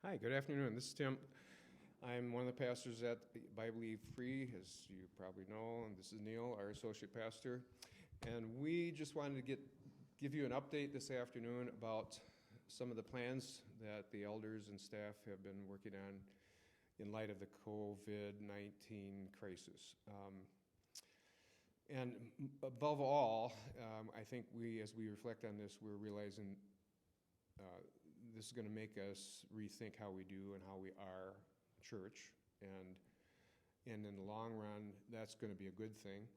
Hi, good afternoon. This is Tim. I'm one of the pastors at Bible Free, as you probably know, and this is Neil, our associate pastor. And we just wanted to give you an update this afternoon about some of the plans that the elders and staff have been working on in light of the COVID-19 crisis. And above all, I think as we reflect on this, we're realizing this is going to make us rethink how we do and how we are church. And in the long run, that's going to be a good thing.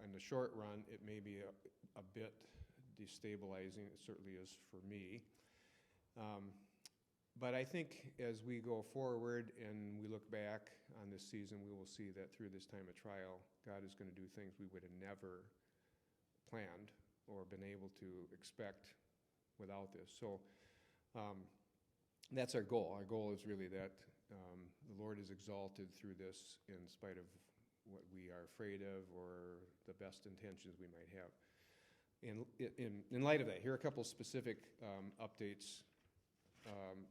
In the short run, it may be a bit destabilizing. It certainly is for me. But I think as we go forward and we look back on this season, we will see that through this time of trial, God is going to do things we would have never planned or been able to expect without this. So that's our goal. Our goal is really that the Lord is exalted through this in spite of what we are afraid of or the best intentions we might have. In light of that, here are a couple specific updates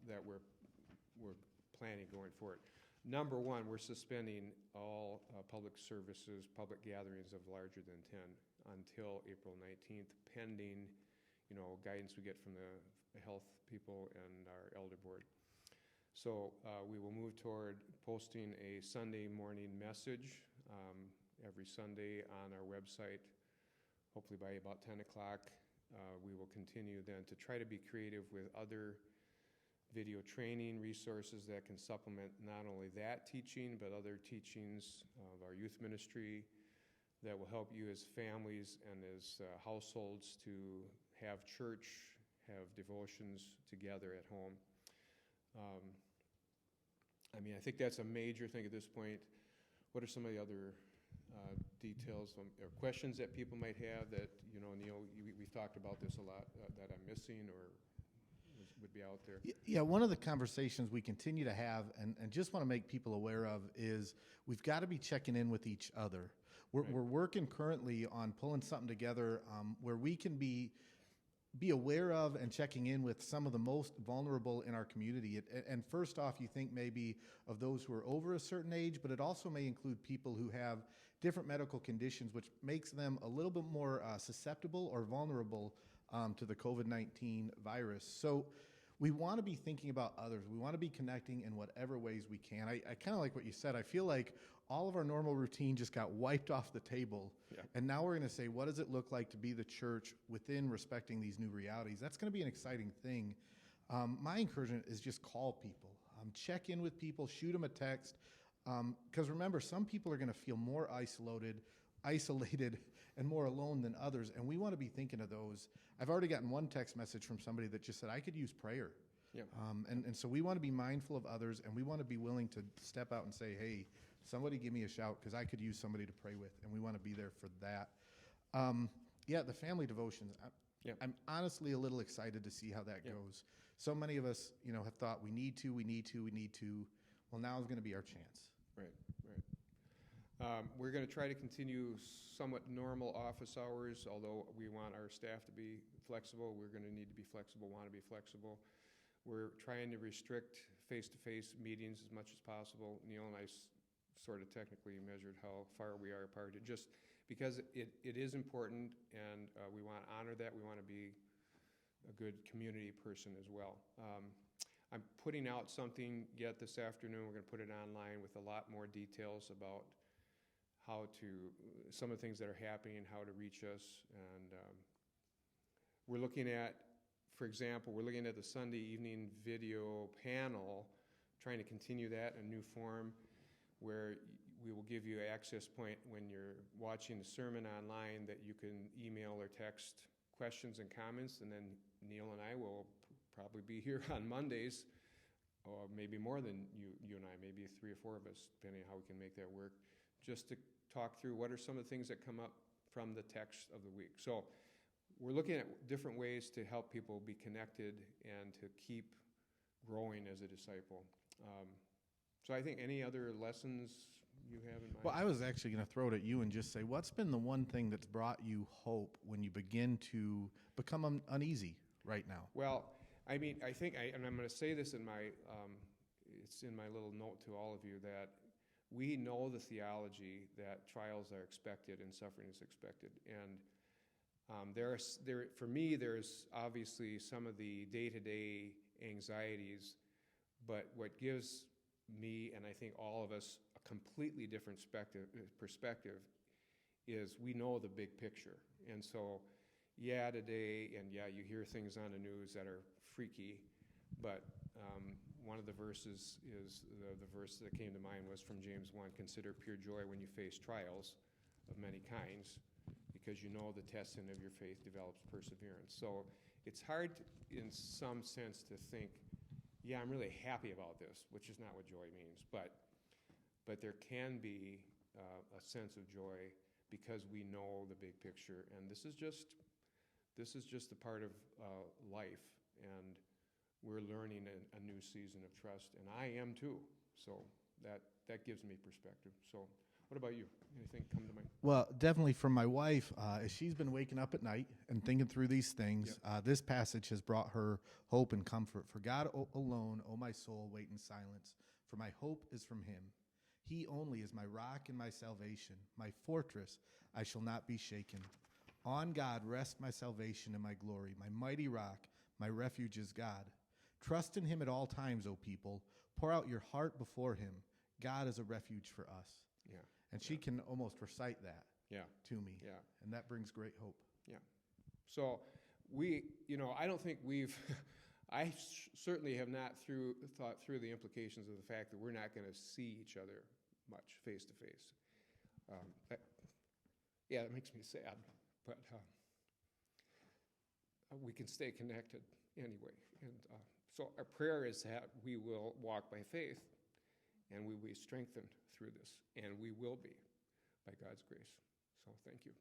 that we're planning going forward. Number one, we're suspending all public services, public gatherings of larger than 10 until April 19th, pending, guidance we get from the health people and our elder board. So we will move toward posting a Sunday morning message every Sunday on our website, hopefully by about 10 o'clock. We will continue then to try to be creative with other video training resources that can supplement not only that teaching, but other teachings of our youth ministry that will help you as families and as households to have church, have devotions together at home. I think that's a major thing at this point. What are some of the other details or questions that people might have that, Neil, we've talked about this a lot, that I'm missing or would be out there? Yeah, one of the conversations we continue to have and just want to make people aware of is we've got to be checking in with each other. We're working currently on pulling something together where we can be aware of and checking in with some of the most vulnerable in our community. And first off, you think maybe of those who are over a certain age, but it also may include people who have different medical conditions, which makes them a little bit more susceptible or vulnerable to the COVID-19 virus. So we want to be thinking about others. We want to be connecting in whatever ways we can. I kind of like what you said. I feel like all of our normal routine just got wiped off the table. Yeah. And now we're going to say, what does it look like to be the church within respecting these new realities? That's going to be an exciting thing. My encouragement is just call people. Check in with people, shoot them a text. Because remember, some people are going to feel more isolated and more alone than others, and we want to be thinking of those. I've already gotten one text message from somebody that just said, I could use prayer. Yep. And so we want to be mindful of others, and we want to be willing to step out and say, hey, somebody give me a shout because I could use somebody to pray with, and we want to be there for that. The family devotions. I'm honestly a little excited to see how that goes. So many of us, have thought we need to. Well, now is going to be our chance. Right. We're going to try to continue somewhat normal office hours, although we want our staff to be flexible. We're going to need to be flexible, want to be flexible. We're trying to restrict face-to-face meetings as much as possible. Neil and I sort of technically measured how far we are apart. Just because it is important, and we want to honor that. We want to be a good community person as well. I'm putting out something yet this afternoon. We're going to put it online with a lot more details about some of the things that are happening and how to reach us. And we're looking at, for example, the Sunday evening video panel, trying to continue that in a new form where we will give you an access point when you're watching the sermon online that you can email or text questions and comments, and then Neil and I will probably be here on Mondays, or maybe more than you and I, maybe 3 or 4 of us, depending on how we can make that work, just to talk through what are some of the things that come up from the text of the week. So we're looking at different ways to help people be connected and to keep growing as a disciple. So I think any other lessons you have in mind? Well, I was actually going to throw it at you and just say, what's been the one thing that's brought you hope when you begin to become uneasy right now? Well, I think, and I'm going to say this in my it's in my little note to all of you that we know the theology that trials are expected and suffering is expected. And for me, there's obviously some of the day-to-day anxieties, but what gives me, and I think all of us, a completely different perspective is we know the big picture. And so, yeah, today, and yeah, you hear things on the news that are freaky, but one of the verses is, the verse that came to mind was from James 1, consider pure joy when you face trials of many kinds, because you know the testing of your faith develops perseverance. So it's hard in some sense to think, yeah, I'm really happy about this, which is not what joy means, but there can be a sense of joy because we know the big picture, and this is just a part of life, and we're learning a new season of trust, and I am too. So that gives me perspective. So what about you? Anything come to mind? Well, definitely from my wife, as she's been waking up at night and thinking through these things, this passage has brought her hope and comfort. For God alone, O my soul, wait in silence, for my hope is from him. He only is my rock and my salvation, my fortress, I shall not be shaken. On God rest my salvation and my glory, my mighty rock, my refuge is God. Trust in him at all times, O people. Pour out your heart before him. God is a refuge for us. Yeah. And she can almost recite that to me. Yeah. And that brings great hope. Yeah. So I don't think I certainly have not thought through the implications of the fact that we're not going to see each other much face to face. That makes me sad, but we can stay connected anyway. And so our prayer is that we will walk by faith and we will be strengthened through this, and we will be by God's grace. So thank you.